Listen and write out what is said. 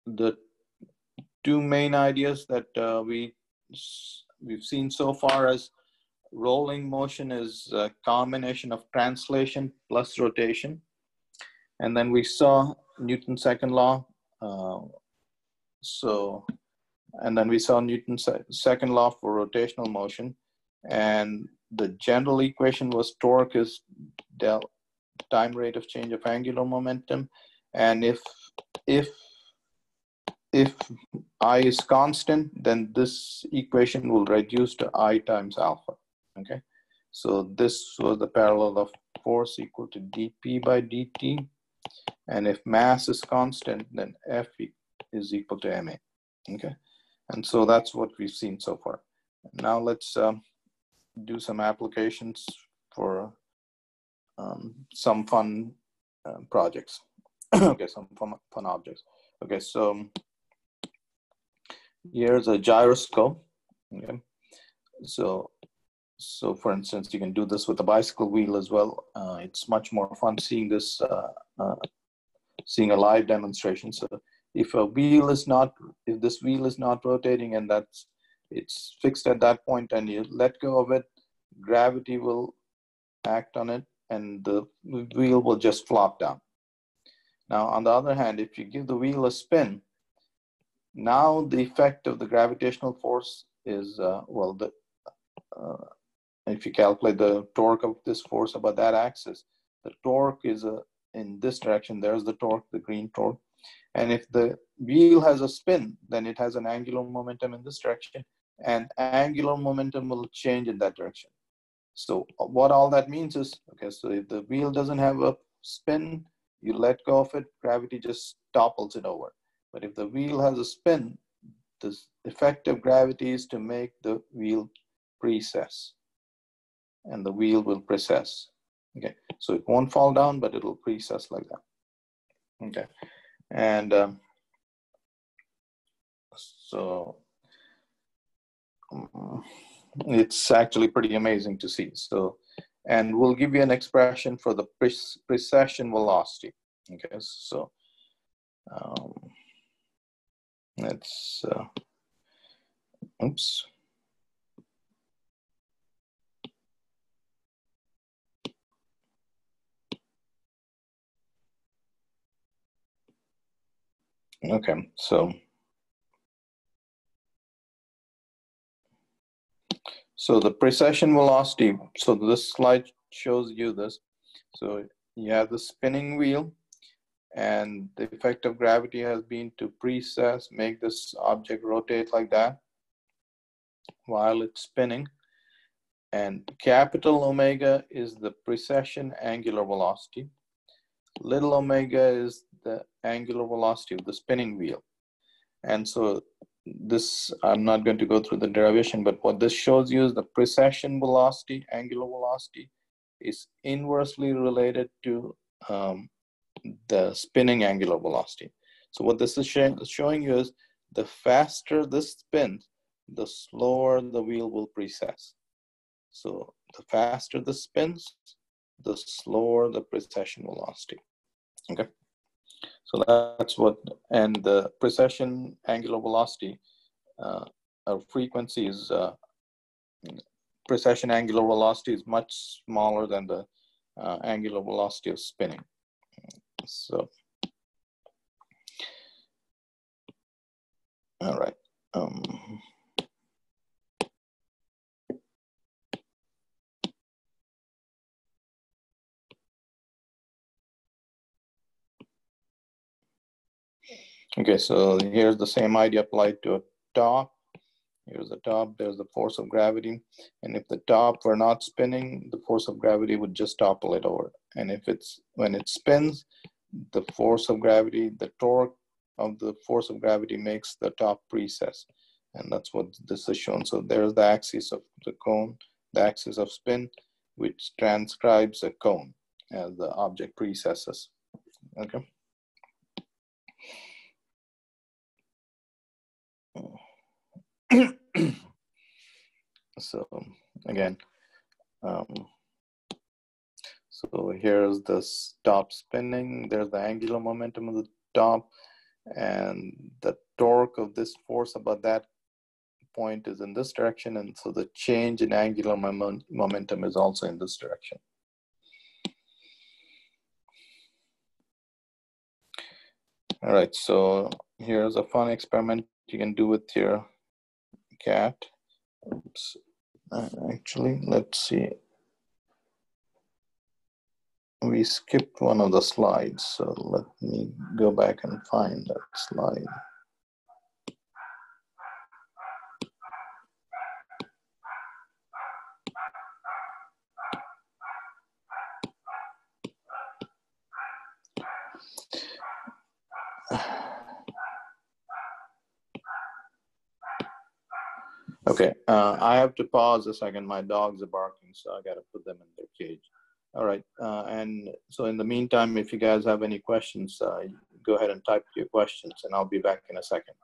the two main ideas that we've seen so far as rolling motion is a combination of translation plus rotation. And then we saw Newton's second law. And then we saw Newton's second law for rotational motion. And the general equation was torque is del time rate of change of angular momentum. And if I is constant, then this equation will reduce to I times alpha, okay? So this was the parallel of force equal to dP by dt. And if mass is constant, then F is equal to ma, okay? And so that's what we've seen so far. Now let's do some applications for some fun projects. Okay, some fun objects. Okay, so here's a gyroscope. Okay, so for instance, you can do this with a bicycle wheel as well. It's much more fun seeing this, seeing a live demonstration. So if this wheel is not rotating and it's fixed at that point, and you let go of it, gravity will act on it, and the wheel will just flop down. Now, on the other hand, if you give the wheel a spin, now the effect of the gravitational force is, if you calculate the torque of this force about that axis, the torque is in this direction. There's the torque, the green torque. And if the wheel has a spin, then it has an angular momentum in this direction, and angular momentum will change in that direction. So what all that means is, okay, so if the wheel doesn't have a spin, you let go of it, gravity just topples it over. But if the wheel has a spin, the effect of gravity is to make the wheel precess, and the wheel will precess. Okay, so it won't fall down, but it'll precess like that. Okay, and so it's actually pretty amazing to see. So, and we'll give you an expression for the precession velocity. Okay, so let's oops. Okay, so the precession velocity, so this slide shows you this. So you have the spinning wheel, and the effect of gravity has been to precess, make this object rotate like that while it's spinning. And capital omega is the precession angular velocity. Little omega is the angular velocity of the spinning wheel. And so this, I'm not going to go through the derivation, but what this shows you is the precession velocity, angular velocity, is inversely related to the spinning angular velocity. So what this is showing you is the faster this spins, the slower the wheel will precess. So the faster the spins, the slower the precession velocity. Okay. So that's what, and the precession angular velocity, or frequency is, precession angular velocity is much smaller than the angular velocity of spinning. So, all right. Okay, so here's the same idea applied to a top. Here's the top, there's the force of gravity. And if the top were not spinning, the force of gravity would just topple it over. And if when it spins, the force of gravity, the torque of the force of gravity makes the top precess. And that's what this is shown. So there's the axis of the cone, the axis of spin, which transcribes a cone as the object precesses. Okay. So again, so here's the top spinning, there's the angular momentum of the top, and the torque of this force about that point is in this direction, and so the change in angular momentum is also in this direction. All right, so here's a fun experiment you can do with your cat. Oops. Actually, let's see. We skipped one of the slides, so let me go back and find that slide. Okay, I have to pause a second. My dogs are barking, so I got to put them in their cage. All right, and so in the meantime, if you guys have any questions, go ahead and type your questions, and I'll be back in a second.